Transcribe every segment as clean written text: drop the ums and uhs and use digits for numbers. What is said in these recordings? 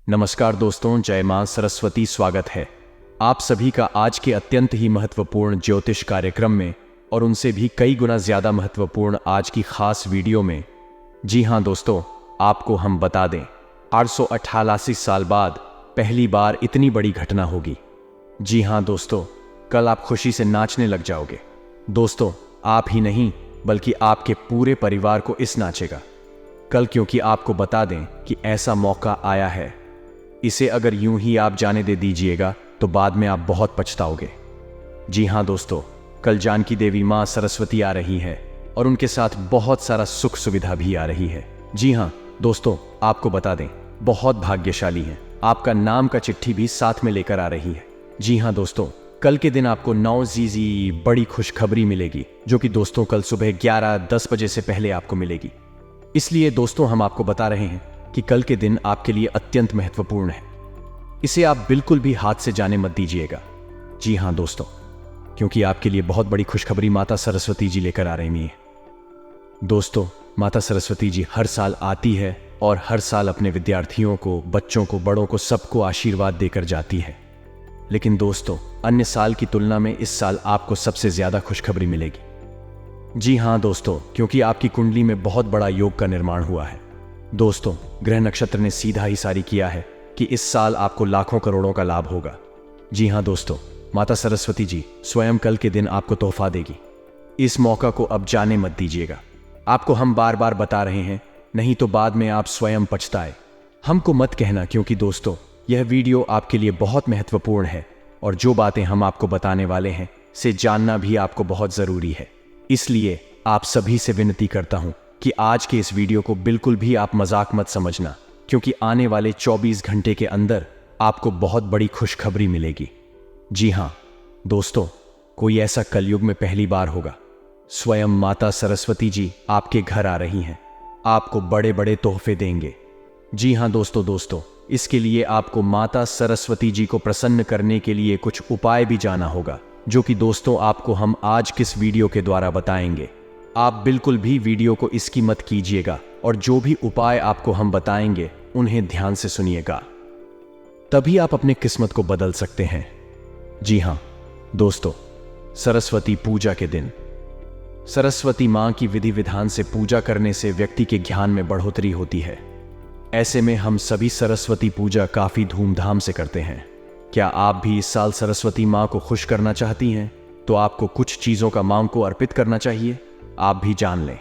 नमस्कार दोस्तों, जय मां सरस्वती। स्वागत है आप सभी का आज के अत्यंत ही महत्वपूर्ण ज्योतिष कार्यक्रम में और उनसे भी कई गुना ज्यादा महत्वपूर्ण आज की खास वीडियो में। जी हां दोस्तों, आपको हम बता दें 888 साल बाद पहली बार इतनी बड़ी घटना होगी। जी हां दोस्तों, कल आप खुशी से नाचने लग जाओगे। दोस्तों, आप ही नहीं बल्कि आपके पूरे परिवार को इस नाचेगा कल, क्योंकि आपको बता दें कि ऐसा मौका आया है। इसे अगर यूं ही आप जाने दे दीजिएगा तो बाद में आप बहुत पछताओगे। जी हां दोस्तों, कल जानकी देवी मां सरस्वती आ रही है और उनके साथ बहुत सारा सुख सुविधा भी आ रही है। जी हां दोस्तों, आपको बता दें बहुत भाग्यशाली हैं, आपका नाम का चिट्ठी भी साथ में लेकर आ रही है। जी हां दोस्तों, कल के दिन आपको 9 जी बड़ी खुशखबरी मिलेगी, जो कि दोस्तों कल सुबह 11:10 बजे से पहले आपको मिलेगी। इसलिए दोस्तों हम आपको बता रहे हैं कि कल के दिन आपके लिए अत्यंत महत्वपूर्ण है। इसे आप बिल्कुल भी हाथ से जाने मत दीजिएगा। जी हां दोस्तों, क्योंकि आपके लिए बहुत बड़ी खुशखबरी माता सरस्वती जी लेकर आ रही हैं। दोस्तों, माता सरस्वती जी हर साल आती है और हर साल अपने विद्यार्थियों को, बच्चों को, बड़ों को, सबको आशीर्वाद देकर जाती है। लेकिन दोस्तों, अन्य साल की तुलना में इस साल आपको सबसे ज्यादा खुशखबरी मिलेगी। जी हां दोस्तों, क्योंकि आपकी कुंडली में बहुत बड़ा योग का निर्माण हुआ है। दोस्तों, ग्रह नक्षत्र ने सीधा ही सारी किया है कि इस साल आपको लाखों करोड़ों का लाभ होगा। जी हां दोस्तों, माता सरस्वती जी स्वयं कल के दिन आपको तोहफा देगी। इस मौका को अब जाने मत दीजिएगा। आपको हम बार बार बता रहे हैं, नहीं तो बाद में आप स्वयं पछताए। हमको मत कहना, क्योंकि दोस्तों यह वीडियो आपके लिए बहुत महत्वपूर्ण है और जो बातें हम आपको बताने वाले हैं से जानना भी आपको बहुत जरूरी है। इसलिए आप सभी से विनती करता हूं कि आज के इस वीडियो को बिल्कुल भी आप मजाक मत समझना, क्योंकि आने वाले 24 घंटे के अंदर आपको बहुत बड़ी खुशखबरी मिलेगी। जी हां दोस्तों, कोई ऐसा कलयुग में पहली बार होगा। स्वयं माता सरस्वती जी आपके घर आ रही हैं, आपको बड़े बड़े तोहफे देंगे। जी हां दोस्तों, इसके लिए आपको माता सरस्वती जी को प्रसन्न करने के लिए कुछ उपाय भी जाना होगा, जो कि दोस्तों आपको हम आज किस वीडियो के द्वारा बताएंगे। आप बिल्कुल भी वीडियो को इसकी मत कीजिएगा और जो भी उपाय आपको हम बताएंगे उन्हें ध्यान से सुनिएगा, तभी आप अपने किस्मत को बदल सकते हैं। जी हां दोस्तों, सरस्वती पूजा के दिन सरस्वती मां की विधि विधान से पूजा करने से व्यक्ति के ज्ञान में बढ़ोतरी होती है। ऐसे में हम सभी सरस्वती पूजा काफी धूमधाम से करते हैं। क्या आप भी इस साल सरस्वती मां को खुश करना चाहती हैं? तो आपको कुछ चीजों का मां को अर्पित करना चाहिए। आप भी जान लें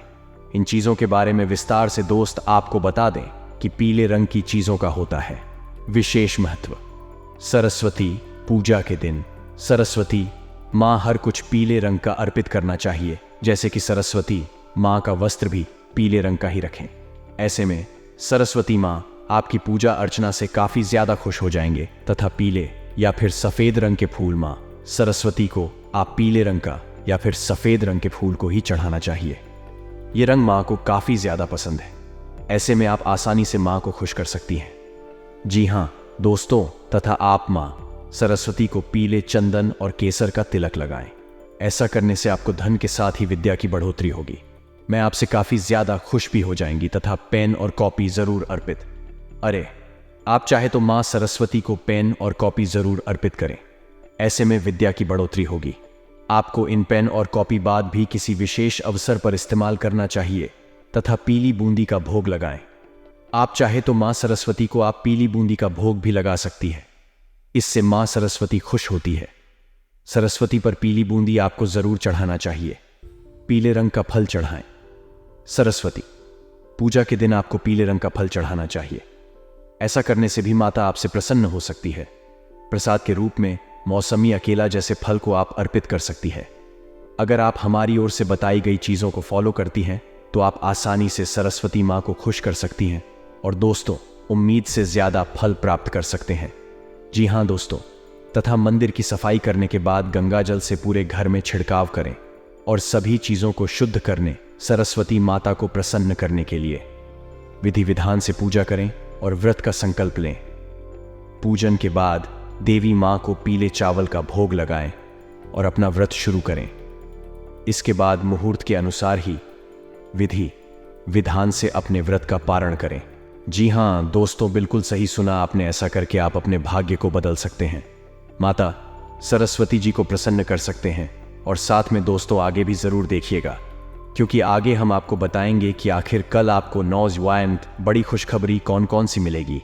इन चीजों के बारे में विस्तार से। दोस्त, आपको बता दें कि पीले रंग की चीजों का होता है विशेष महत्व। सरस्वती पूजा के दिन सरस्वती मां हर कुछ पीले रंग का अर्पित करना चाहिए, जैसे कि सरस्वती मां का वस्त्र भी पीले रंग का ही रखें। ऐसे में सरस्वती मां आपकी पूजा अर्चना से काफी ज्यादा खुश हो जाएंगे तथा पीले या फिर सफेद रंग के फूल मां सरस्वती को आप पीले रंग का या फिर सफेद रंग के फूल को ही चढ़ाना चाहिए। ये रंग मां को काफी ज्यादा पसंद है। ऐसे में आप आसानी से मां को खुश कर सकती हैं। जी हां दोस्तों, तथा आप मां सरस्वती को पीले चंदन और केसर का तिलक लगाएं। ऐसा करने से आपको धन के साथ ही विद्या की बढ़ोतरी होगी। मैं आपसे काफी ज्यादा खुश भी हो जाएंगी तथा पेन और कॉपी जरूर अर्पित। अरे, आप चाहे तो मां सरस्वती को पेन और कॉपी जरूर अर्पित करें। ऐसे में विद्या की बढ़ोतरी होगी। आपको इन पेन और कॉपी बाद भी किसी विशेष अवसर पर इस्तेमाल करना चाहिए तथा पीली बूंदी का भोग लगाएं। आप चाहे तो मां सरस्वती को आप पीली बूंदी का भोग भी लगा सकती है। इससे मां सरस्वती खुश होती है। सरस्वती पर पीली बूंदी आपको जरूर चढ़ाना चाहिए। पीले रंग का फल चढ़ाएं। सरस्वती पूजा के दिन आपको पीले रंग का फल चढ़ाना चाहिए। ऐसा करने से भी माता आपसे प्रसन्न हो सकती है। प्रसाद के रूप में मौसमी अकेला जैसे फल को आप अर्पित कर सकती है। अगर आप हमारी ओर से बताई गई चीजों को फॉलो करती हैं तो आप आसानी से सरस्वती मां को खुश कर सकती हैं और दोस्तों उम्मीद से ज्यादा फल प्राप्त कर सकते हैं। जी हां दोस्तों, तथा मंदिर की सफाई करने के बाद गंगा जल से पूरे घर में छिड़काव करें और सभी चीजों को शुद्ध करने सरस्वती माता को प्रसन्न करने के लिए विधि विधान से पूजा करें और व्रत का संकल्प लें। पूजन के बाद देवी मां को पीले चावल का भोग लगाएं और अपना व्रत शुरू करें। इसके बाद मुहूर्त के अनुसार ही विधि विधान से अपने व्रत का पारण करें। जी हाँ दोस्तों, बिल्कुल सही सुना आपने। ऐसा करके आप अपने भाग्य को बदल सकते हैं, माता सरस्वती जी को प्रसन्न कर सकते हैं। और साथ में दोस्तों आगे भी ज़रूर देखिएगा, क्योंकि आगे हम आपको बताएंगे कि आखिर कल आपको नौजवान बड़ी खुशखबरी कौन कौन सी मिलेगी,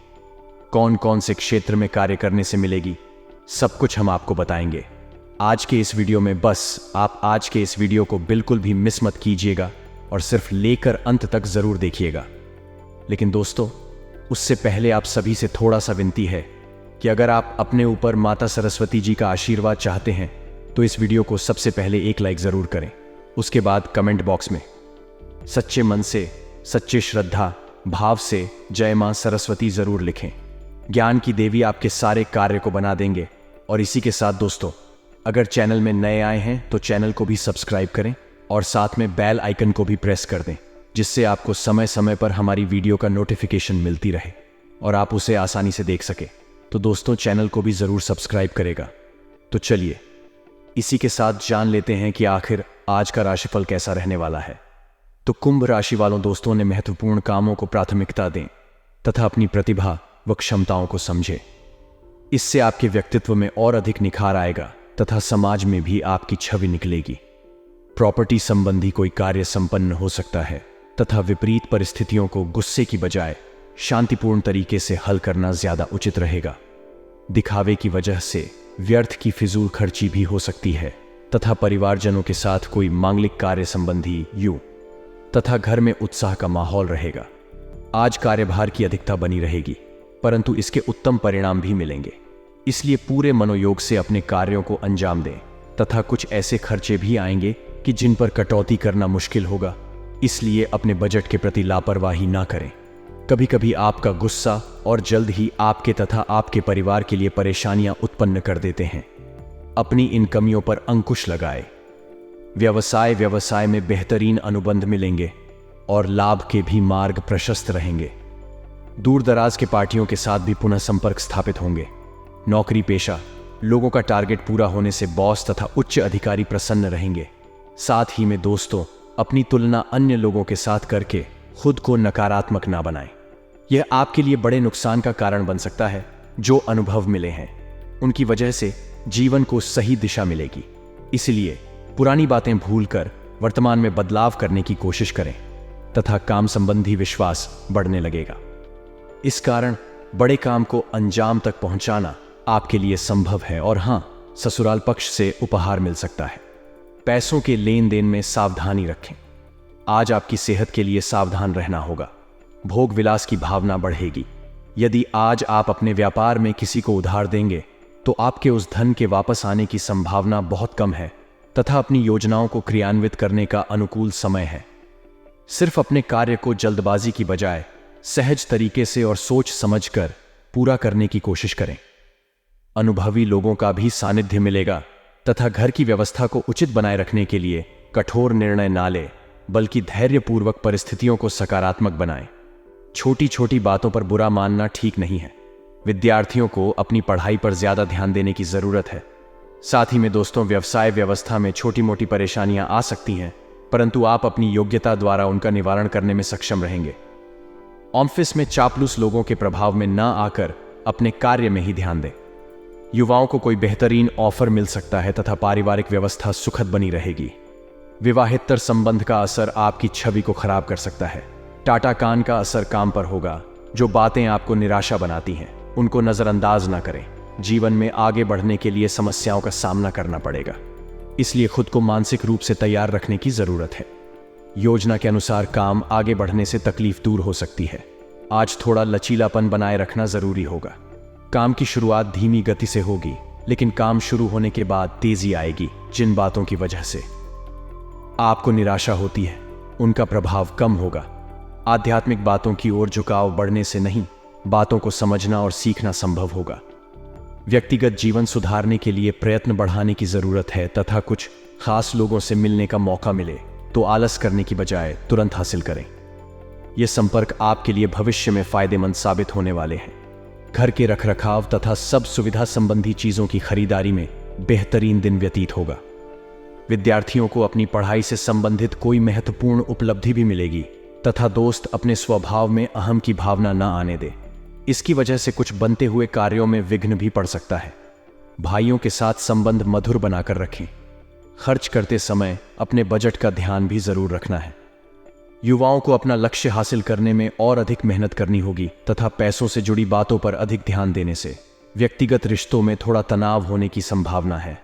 कौन कौन से क्षेत्र में कार्य करने से मिलेगी, सब कुछ हम आपको बताएंगे आज के इस वीडियो में। बस आप आज के इस वीडियो को बिल्कुल भी मिस मत कीजिएगा और सिर्फ लेकर अंत तक ज़रूर देखिएगा। लेकिन दोस्तों उससे पहले आप सभी से थोड़ा सा विनती है कि अगर आप अपने ऊपर माता सरस्वती जी का आशीर्वाद चाहते हैं तो इस वीडियो को सबसे पहले एक लाइक ज़रूर करें। उसके बाद कमेंट बॉक्स में सच्चे मन से, सच्चे श्रद्धा भाव से जय मां सरस्वती ज़रूर लिखें। ज्ञान की देवी आपके सारे कार्य को बना देंगे। और इसी के साथ दोस्तों अगर चैनल में नए आए हैं तो चैनल को भी सब्सक्राइब करें और साथ में बेल आइकन को भी प्रेस कर दें, जिससे आपको समय समय पर हमारी वीडियो का नोटिफिकेशन मिलती रहे और आप उसे आसानी से देख सके। तो दोस्तों चैनल को भी ज़रूर सब्सक्राइब करेगा। तो चलिए इसी के साथ जान लेते हैं कि आखिर आज का राशिफल कैसा रहने वाला है। तो कुंभ राशि वालों दोस्तों ने महत्वपूर्ण कामों को प्राथमिकता दें तथा अपनी प्रतिभा व क्षमताओं को समझें। इससे आपके व्यक्तित्व में और अधिक निखार आएगा तथा समाज में भी आपकी छवि निकलेगी। प्रॉपर्टी संबंधी कोई कार्य संपन्न हो सकता है तथा विपरीत परिस्थितियों को गुस्से की बजाय शांतिपूर्ण तरीके से हल करना ज्यादा उचित रहेगा। दिखावे की वजह से व्यर्थ की फिजूल खर्ची भी हो सकती है तथा परिवारजनों के साथ कोई मांगलिक कार्य संबंधी यूं तथा घर में उत्साह का माहौल रहेगा। आज कार्यभार की अधिकता बनी रहेगी, परंतु इसके उत्तम परिणाम भी मिलेंगे। इसलिए पूरे मनोयोग से अपने कार्यों को अंजाम दें तथा कुछ ऐसे खर्चे भी आएंगे कि जिन पर कटौती करना मुश्किल होगा। इसलिए अपने बजट के प्रति लापरवाही ना करें। कभी कभी आपका गुस्सा और जल्द ही आपके तथा आपके परिवार के लिए परेशानियां उत्पन्न कर देते हैं। अपनी इन कमियों पर अंकुश लगाएं। व्यवसाय में बेहतरीन अनुबंध मिलेंगे और लाभ के भी मार्ग प्रशस्त रहेंगे। दूर दराज के पार्टियों के साथ भी पुनः संपर्क स्थापित होंगे। नौकरी पेशा लोगों का टारगेट पूरा होने से बॉस तथा उच्च अधिकारी प्रसन्न रहेंगे। साथ ही में दोस्तों अपनी तुलना अन्य लोगों के साथ करके खुद को नकारात्मक ना बनाएं। यह आपके लिए बड़े नुकसान का कारण बन सकता है। जो अनुभव मिले हैं उनकी वजह से जीवन को सही दिशा मिलेगी। इसलिए पुरानी बातें भूलकर वर्तमान में बदलाव करने की कोशिश करें तथा काम संबंधी विश्वास बढ़ने लगेगा। इस कारण बड़े काम को अंजाम तक पहुंचाना आपके लिए संभव है। और हां, ससुराल पक्ष से उपहार मिल सकता है। पैसों के लेन देन में सावधानी रखें। आज आपकी सेहत के लिए सावधान रहना होगा। भोग विलास की भावना बढ़ेगी। यदि आज आप अपने व्यापार में किसी को उधार देंगे तो आपके उस धन के वापस आने की संभावना बहुत कम है तथा अपनी योजनाओं को क्रियान्वित करने का अनुकूल समय है। सिर्फ अपने कार्य को जल्दबाजी की बजाय सहज तरीके से और सोच समझकर पूरा करने की कोशिश करें। अनुभवी लोगों का भी सानिध्य मिलेगा तथा घर की व्यवस्था को उचित बनाए रखने के लिए कठोर निर्णय ना ले, बल्कि धैर्यपूर्वक परिस्थितियों को सकारात्मक बनाएं। छोटी छोटी बातों पर बुरा मानना ठीक नहीं है। विद्यार्थियों को अपनी पढ़ाई पर ज्यादा ध्यान देने की जरूरत है। साथ ही में दोस्तों व्यवसाय व्यवस्था में छोटी मोटी परेशानियां आ सकती हैं, परंतु आप अपनी योग्यता द्वारा उनका निवारण करने में सक्षम रहेंगे। ऑफिस में चापलूस लोगों के प्रभाव में ना आकर अपने कार्य में ही ध्यान दें। युवाओं को कोई बेहतरीन ऑफर मिल सकता है तथा पारिवारिक व्यवस्था सुखद बनी रहेगी। विवाहेतर संबंध का असर आपकी छवि को खराब कर सकता है। टाटा कान का असर काम पर होगा। जो बातें आपको निराशा बनाती हैं उनको नजरअंदाज ना करें। जीवन में आगे बढ़ने के लिए समस्याओं का सामना करना पड़ेगा, इसलिए खुद को मानसिक रूप से तैयार रखने की जरूरत है। योजना के अनुसार काम आगे बढ़ने से तकलीफ दूर हो सकती है। आज थोड़ा लचीलापन बनाए रखना जरूरी होगा। काम की शुरुआत धीमी गति से होगी, लेकिन काम शुरू होने के बाद तेजी आएगी। जिन बातों की वजह से आपको निराशा होती है उनका प्रभाव कम होगा। आध्यात्मिक बातों की ओर झुकाव बढ़ने से नहीं, बातों को समझना और सीखना संभव होगा। व्यक्तिगत जीवन सुधारने के लिए प्रयत्न बढ़ाने की जरूरत है तथा कुछ खास लोगों से मिलने का मौका मिले तो आलस करने की बजाय तुरंत हासिल करें। ये संपर्क आपके लिए भविष्य में फायदेमंद साबित होने वाले हैं। घर के रखरखाव तथा सब सुविधा संबंधी चीजों की खरीदारी में बेहतरीन दिन व्यतीत होगा। विद्यार्थियों को अपनी पढ़ाई से संबंधित कोई महत्वपूर्ण उपलब्धि भी मिलेगी। तथा दोस्त अपने स्वभाव में अहम की भावना न आने दे। इसकी वजह से कुछ बनते हुए कार्यों में विघ्न भी पड़ सकता है। भाइयों के साथ संबंध मधुर बनाकर रखें। खर्च करते समय अपने बजट का ध्यान भी जरूर रखना है। युवाओं को अपना लक्ष्य हासिल करने में और अधिक मेहनत करनी होगी तथा पैसों से जुड़ी बातों पर अधिक ध्यान देने से व्यक्तिगत रिश्तों में थोड़ा तनाव होने की संभावना है।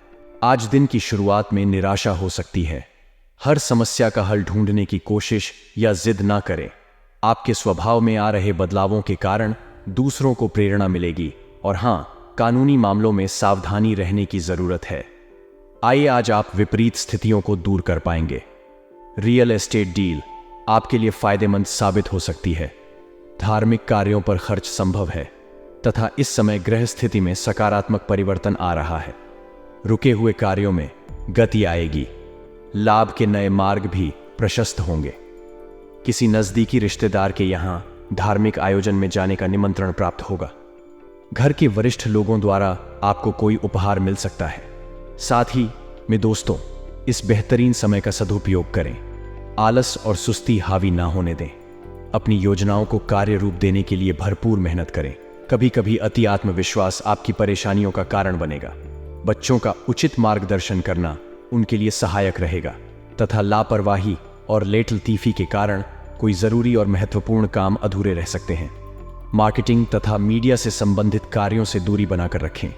आज दिन की शुरुआत में निराशा हो सकती है। हर समस्या का हल ढूंढने की कोशिश या जिद ना करें। आपके स्वभाव में आ रहे बदलावों के कारण दूसरों को प्रेरणा मिलेगी और हाँ, कानूनी मामलों में सावधानी रहने की जरूरत है। आइए आज आप विपरीत स्थितियों को दूर कर पाएंगे। रियल एस्टेट डील आपके लिए फायदेमंद साबित हो सकती है। धार्मिक कार्यों पर खर्च संभव है तथा इस समय ग्रह स्थिति में सकारात्मक परिवर्तन आ रहा है। रुके हुए कार्यों में गति आएगी। लाभ के नए मार्ग भी प्रशस्त होंगे। किसी नजदीकी रिश्तेदार के यहां धार्मिक आयोजन में जाने का निमंत्रण प्राप्त होगा। घर के वरिष्ठ लोगों द्वारा आपको कोई उपहार मिल सकता है। साथ ही में दोस्तों, इस बेहतरीन समय का सदुपयोग करें। आलस और सुस्ती हावी ना होने दें। अपनी योजनाओं को कार्य रूप देने के लिए भरपूर मेहनत करें। कभी कभी अति आत्मविश्वास आपकी परेशानियों का कारण बनेगा। बच्चों का उचित मार्गदर्शन करना उनके लिए सहायक रहेगा तथा लापरवाही और लेटलतीफी के कारण कोई जरूरी और महत्वपूर्ण काम अधूरे रह सकते हैं। मार्केटिंग तथा मीडिया से संबंधित कार्यों से दूरी बनाकर रखें।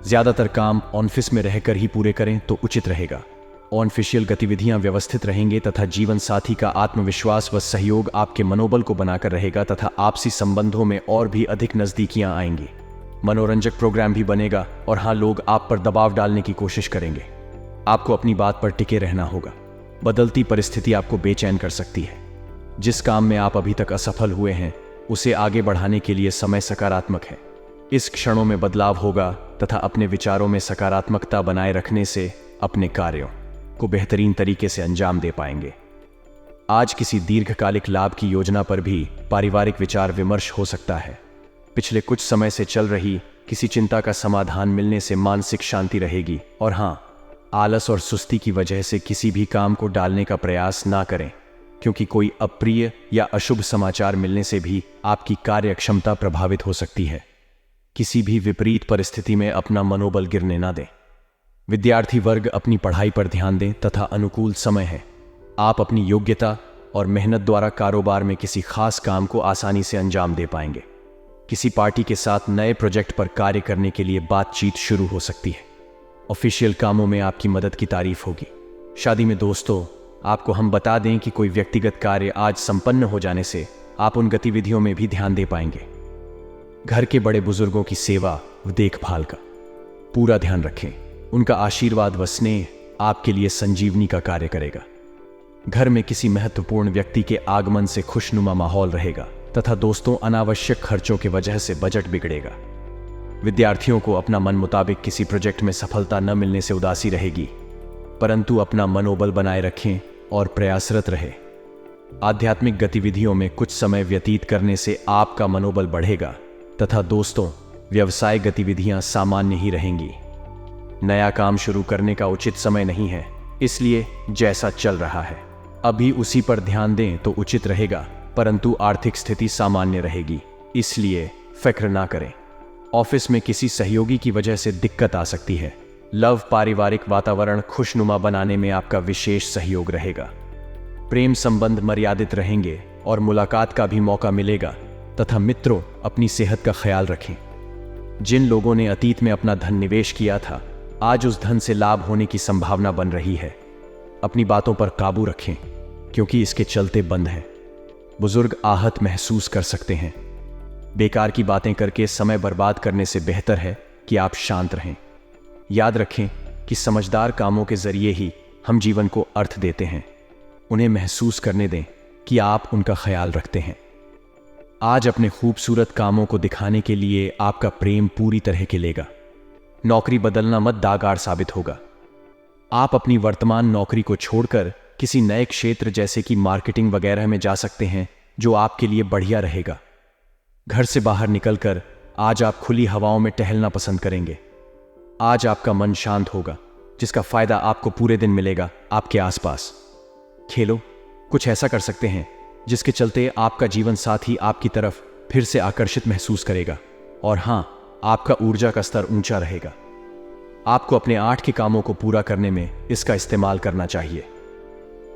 ज्यादातर काम ऑफिस में रहकर ही पूरे करें तो उचित रहेगा। ऑफिशियल गतिविधियां व्यवस्थित रहेंगे तथा जीवन साथी का आत्मविश्वास व सहयोग आपके मनोबल को बनाकर रहेगा तथा आपसी संबंधों में और भी अधिक नजदीकियां आएंगी। मनोरंजक प्रोग्राम भी बनेगा और हाँ, लोग आप पर दबाव डालने की कोशिश करेंगे। आपको अपनी बात पर टिके रहना होगा। बदलती परिस्थिति आपको बेचैन कर सकती है। जिस काम में आप अभी तक असफल हुए हैं उसे आगे बढ़ाने के लिए समय सकारात्मक है। इस क्षणों में बदलाव होगा तथा अपने विचारों में सकारात्मकता बनाए रखने से अपने कार्यों को बेहतरीन तरीके से अंजाम दे पाएंगे। आज किसी दीर्घकालिक लाभ की योजना पर भी पारिवारिक विचार विमर्श हो सकता है। पिछले कुछ समय से चल रही किसी चिंता का समाधान मिलने से मानसिक शांति रहेगी और हाँ, आलस और सुस्ती की वजह से किसी भी काम को डालने का प्रयास ना करें, क्योंकि कोई अप्रिय या अशुभ समाचार मिलने से भी आपकी कार्य क्षमता प्रभावित हो सकती है। किसी भी विपरीत परिस्थिति में अपना मनोबल गिरने ना दें। विद्यार्थी वर्ग अपनी पढ़ाई पर ध्यान दें तथा अनुकूल समय है। आप अपनी योग्यता और मेहनत द्वारा कारोबार में किसी खास काम को आसानी से अंजाम दे पाएंगे। किसी पार्टी के साथ नए प्रोजेक्ट पर कार्य करने के लिए बातचीत शुरू हो सकती है। ऑफिशियल कामों में आपकी मदद की तारीफ होगी। शादी में दोस्तों, आपको हम बता दें कि कोई व्यक्तिगत कार्य आज संपन्न हो जाने से आप उन गतिविधियों में भी ध्यान दे पाएंगे। घर के बड़े बुजुर्गों की सेवा व देखभाल का पूरा ध्यान रखें। उनका आशीर्वाद व स्नेह आपके लिए संजीवनी का कार्य करेगा। घर में किसी महत्वपूर्ण व्यक्ति के आगमन से खुशनुमा माहौल रहेगा तथा दोस्तों, अनावश्यक खर्चों की वजह से बजट बिगड़ेगा। विद्यार्थियों को अपना मन मुताबिक किसी प्रोजेक्ट में सफलता न मिलने से उदासी रहेगी, परंतु अपना मनोबल बनाए रखें और प्रयासरत रहें। आध्यात्मिक गतिविधियों में कुछ समय व्यतीत करने से आपका मनोबल बढ़ेगा तथा दोस्तों, व्यवसाय गतिविधियां सामान्य ही रहेंगी। नया काम शुरू करने का उचित समय नहीं है, इसलिए जैसा चल रहा है अभी उसी पर ध्यान दें तो उचित रहेगा, परंतु आर्थिक स्थिति सामान्य रहेगी, इसलिए फिक्र ना करें। ऑफिस में किसी सहयोगी की वजह से दिक्कत आ सकती है। लव पारिवारिक वातावरण खुशनुमा बनाने में आपका विशेष सहयोग रहेगा। प्रेम संबंध मर्यादित रहेंगे और मुलाकात का भी मौका मिलेगा तथा मित्रों, अपनी सेहत का ख्याल रखें। जिन लोगों ने अतीत में अपना धन निवेश किया था, आज उस धन से लाभ होने की संभावना बन रही है। अपनी बातों पर काबू रखें, क्योंकि इसके चलते बंद है। बुजुर्ग आहत महसूस कर सकते हैं। बेकार की बातें करके समय बर्बाद करने से बेहतर है कि आप शांत रहें। याद रखें कि समझदार कामों के जरिए ही हम जीवन को अर्थ देते हैं। उन्हें महसूस करने दें कि आप उनका ख्याल रखते हैं। आज अपने खूबसूरत कामों को दिखाने के लिए आपका प्रेम पूरी तरह खिलेगा। नौकरी बदलना मत दागार साबित होगा। आप अपनी वर्तमान नौकरी को छोड़कर किसी नए क्षेत्र जैसे कि मार्केटिंग वगैरह में जा सकते हैं, जो आपके लिए बढ़िया रहेगा। घर से बाहर निकलकर आज आप खुली हवाओं में टहलना पसंद करेंगे। आज आपका मन शांत होगा, जिसका फायदा आपको पूरे दिन मिलेगा। आपके आसपास खेलो, कुछ ऐसा कर सकते हैं जिसके चलते आपका जीवन साथी आपकी तरफ फिर से आकर्षित महसूस करेगा और हाँ, आपका ऊर्जा का स्तर ऊंचा रहेगा। आपको अपने 8 के कामों को पूरा करने में इसका इस्तेमाल करना चाहिए।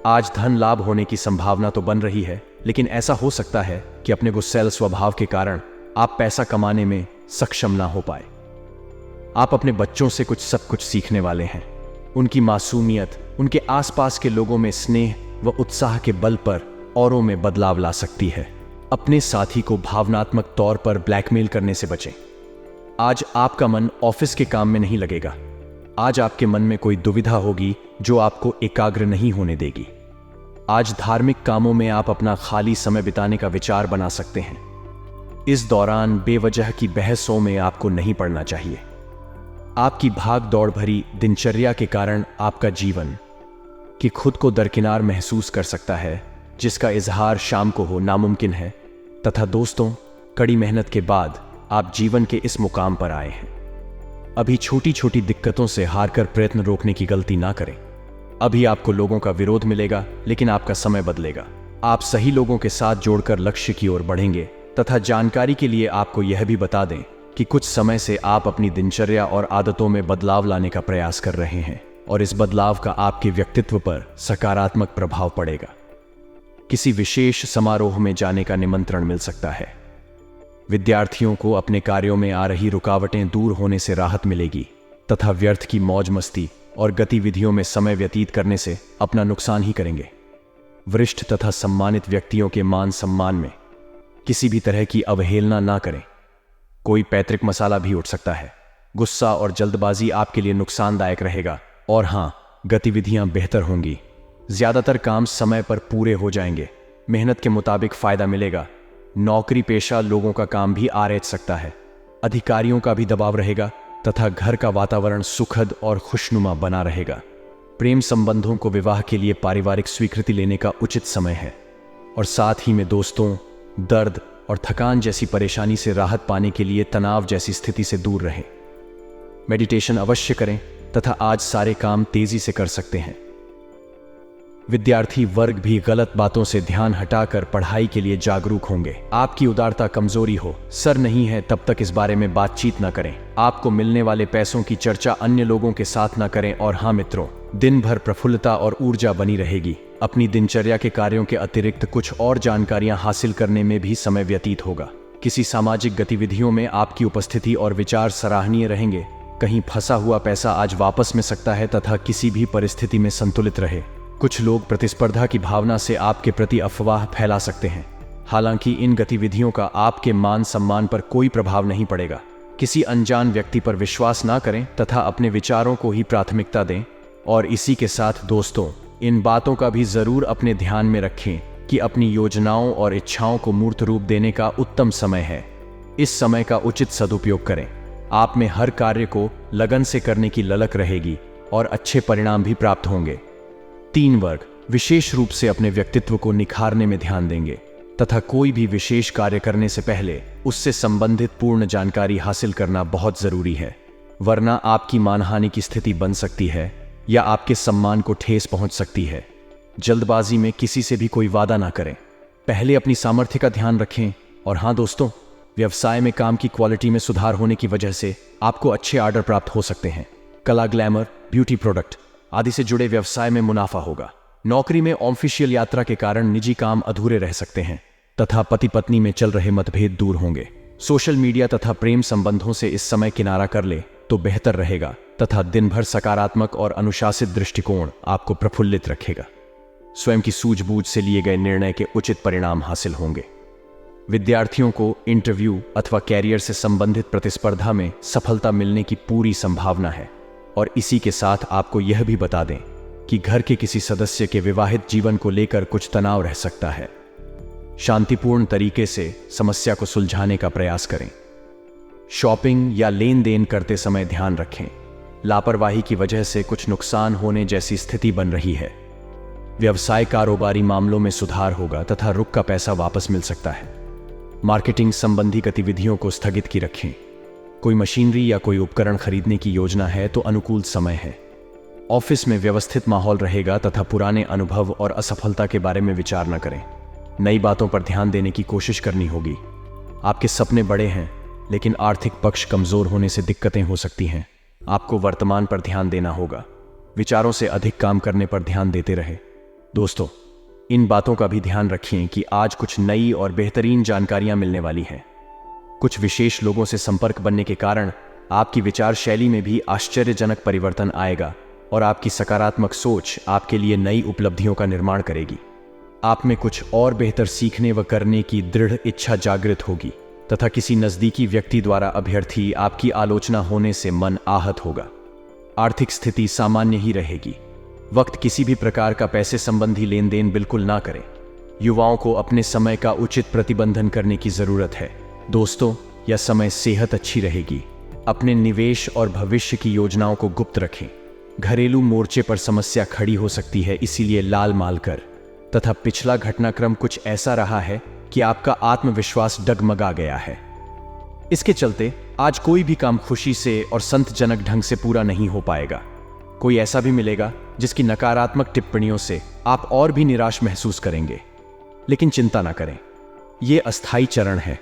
आज धन लाभ होने की संभावना तो बन रही है, लेकिन ऐसा हो सकता है कि अपने गुस्सैल स्वभाव के कारण आप पैसा कमाने में सक्षम ना हो पाए। आप अपने बच्चों से सब कुछ सीखने वाले हैं। उनकी मासूमियत उनके आसपास के लोगों में स्नेह व उत्साह के बल पर औरों में बदलाव ला सकती है। अपने साथी को भावनात्मक तौर पर ब्लैकमेल करने से बचें। आज आपका मन ऑफिस के काम में नहीं लगेगा। आज आपके मन में कोई दुविधा होगी जो आपको एकाग्र नहीं होने देगी। आज धार्मिक कामों में आप अपना खाली समय बिताने का विचार बना सकते हैं। इस दौरान बेवजह की बहसों में आपको नहीं पड़ना चाहिए। आपकी भाग दौड़ भरी दिनचर्या के कारण आपका जीवन कि खुद को दरकिनार महसूस कर सकता है, जिसका इजहार शाम को हो नामुमकिन है। तथा दोस्तों, कड़ी मेहनत के बाद आप जीवन के इस मुकाम पर आए हैं। अभी छोटी छोटी दिक्कतों से हारकर प्रयत्न रोकने की गलती ना करें। अभी आपको लोगों का विरोध मिलेगा, लेकिन आपका समय बदलेगा। आप सही लोगों के साथ जोड़कर लक्ष्य की ओर बढ़ेंगे। तथा जानकारी के लिए आपको यह भी बता दें कि कुछ समय से आप अपनी दिनचर्या और आदतों में बदलाव लाने का प्रयास कर रहे हैं और इस बदलाव का आपके व्यक्तित्व पर सकारात्मक प्रभाव पड़ेगा। किसी विशेष समारोह में जाने का निमंत्रण मिल सकता है। विद्यार्थियों को अपने कार्यों में आ रही रुकावटें दूर होने से राहत मिलेगी तथा व्यर्थ की मौज मस्ती और गतिविधियों में समय व्यतीत करने से अपना नुकसान ही करेंगे। वरिष्ठ तथा सम्मानित व्यक्तियों के मान सम्मान में किसी भी तरह की अवहेलना ना करें। कोई पैतृक मसाला भी उठ सकता है। गुस्सा और जल्दबाजी आपके लिए नुकसानदायक रहेगा और हाँ, गतिविधियां बेहतर होंगी। ज्यादातर काम समय पर पूरे हो जाएंगे। मेहनत के मुताबिक फायदा मिलेगा। नौकरी पेशा लोगों का काम भी आरेच सकता है। अधिकारियों का भी दबाव रहेगा तथा घर का वातावरण सुखद और खुशनुमा बना रहेगा। प्रेम संबंधों को विवाह के लिए पारिवारिक स्वीकृति लेने का उचित समय है और साथ ही में दोस्तों, दर्द और थकान जैसी परेशानी से राहत पाने के लिए तनाव जैसी स्थिति से दूर रहें। मेडिटेशन अवश्य करें तथा आज सारे काम तेजी से कर सकते हैं। विद्यार्थी वर्ग भी गलत बातों से ध्यान हटाकर पढ़ाई के लिए जागरूक होंगे। आपकी उदारता कमजोरी हो, सर नहीं है तब तक इस बारे में बातचीत न करें। आपको मिलने वाले पैसों की चर्चा अन्य लोगों के साथ न करें और हाँ मित्रों, दिन भर प्रफुल्लता और ऊर्जा बनी रहेगी। अपनी दिनचर्या के कार्यों के अतिरिक्त कुछ और जानकारियां हासिल करने में भी समय व्यतीत होगा। किसी सामाजिक गतिविधियों में आपकी उपस्थिति और विचार सराहनीय रहेंगे। कहीं फंसा हुआ पैसा आज वापस मिल सकता है तथा किसी भी परिस्थिति में संतुलित रहे। कुछ लोग प्रतिस्पर्धा की भावना से आपके प्रति अफवाह फैला सकते हैं। हालांकि इन गतिविधियों का आपके मान सम्मान पर कोई प्रभाव नहीं पड़ेगा। किसी अनजान व्यक्ति पर विश्वास ना करें तथा अपने विचारों को ही प्राथमिकता दें। और इसी के साथ दोस्तों, इन बातों का भी जरूर अपने ध्यान में रखें कि अपनी योजनाओं और इच्छाओं को मूर्त रूप देने का उत्तम समय है। इस समय का उचित सदुपयोग करें। आप में हर कार्य को लगन से करने की ललक रहेगी और अच्छे परिणाम भी प्राप्त होंगे। 3 वर्ग विशेष रूप से अपने व्यक्तित्व को निखारने में ध्यान देंगे तथा कोई भी विशेष कार्य करने से पहले उससे संबंधित पूर्ण जानकारी हासिल करना बहुत जरूरी है, वरना आपकी मानहानि की स्थिति बन सकती है या आपके सम्मान को ठेस पहुंच सकती है। जल्दबाजी में किसी से भी कोई वादा ना करें। पहले अपनी सामर्थ्य का ध्यान रखें। और हाँ दोस्तों, व्यवसाय में काम की क्वालिटी में सुधार होने की वजह से आपको अच्छे ऑर्डर प्राप्त हो सकते हैं। कला, ग्लैमर, ब्यूटी प्रोडक्ट आदि से जुड़े व्यवसाय में मुनाफा होगा। नौकरी में ऑफिशियल यात्रा के कारण निजी काम अधूरे रह सकते हैं तथा पति पत्नी में चल रहे मतभेद दूर होंगे। सोशल मीडिया तथा प्रेम संबंधों से इस समय किनारा कर ले तो बेहतर रहेगा तथा दिन भर सकारात्मक और अनुशासित दृष्टिकोण आपको प्रफुल्लित रखेगा। स्वयं की सूझबूझ से लिए गए निर्णय के उचित परिणाम हासिल होंगे। विद्यार्थियों को इंटरव्यू अथवा कैरियर से संबंधित प्रतिस्पर्धा में सफलता मिलने की पूरी संभावना है। और इसी के साथ आपको यह भी बता दें कि घर के किसी सदस्य के विवाहित जीवन को लेकर कुछ तनाव रह सकता है। शांतिपूर्ण तरीके से समस्या को सुलझाने का प्रयास करें। शॉपिंग या लेन देन करते समय ध्यान रखें। लापरवाही की वजह से कुछ नुकसान होने जैसी स्थिति बन रही है। व्यवसाय कारोबारी मामलों में सुधार होगा तथा रुक का पैसा वापस मिल सकता है। मार्केटिंग संबंधी गतिविधियों को स्थगित की रखें। कोई मशीनरी या कोई उपकरण खरीदने की योजना है तो अनुकूल समय है। ऑफिस में व्यवस्थित माहौल रहेगा तथा पुराने अनुभव और असफलता के बारे में विचार न करें। नई बातों पर ध्यान देने की कोशिश करनी होगी। आपके सपने बड़े हैं, लेकिन आर्थिक पक्ष कमजोर होने से दिक्कतें हो सकती हैं। आपको वर्तमान पर ध्यान देना होगा, विचारों से अधिक काम करने पर ध्यान देते रहे। दोस्तों, इन बातों का भी ध्यान रखें कि आज कुछ नई और बेहतरीन जानकारियां मिलने वाली हैं। कुछ विशेष लोगों से संपर्क बनने के कारण आपकी विचार शैली में भी आश्चर्यजनक परिवर्तन आएगा और आपकी सकारात्मक सोच आपके लिए नई उपलब्धियों का निर्माण करेगी। आप में कुछ और बेहतर सीखने व करने की दृढ़ इच्छा जागृत होगी तथा किसी नजदीकी व्यक्ति द्वारा अभ्यर्थी आपकी आलोचना होने से मन आहत होगा। आर्थिक स्थिति सामान्य ही रहेगी। वक्त किसी भी प्रकार का पैसे संबंधी लेन देन बिल्कुल ना करें। युवाओं को अपने समय का उचित प्रतिबंधन करने की जरूरत है। दोस्तों, यह समय सेहत अच्छी रहेगी। अपने निवेश और भविष्य की योजनाओं को गुप्त रखें। घरेलू मोर्चे पर समस्या खड़ी हो सकती है, इसीलिए लाल माल कर। तथा पिछला घटनाक्रम कुछ ऐसा रहा है कि आपका आत्मविश्वास डगमगा गया है। इसके चलते आज कोई भी काम खुशी से और संतजनक ढंग से पूरा नहीं हो पाएगा। कोई ऐसा भी मिलेगा जिसकी नकारात्मक टिप्पणियों से आप और भी निराश महसूस करेंगे। लेकिन चिंता ना करें, यह अस्थायी चरण है।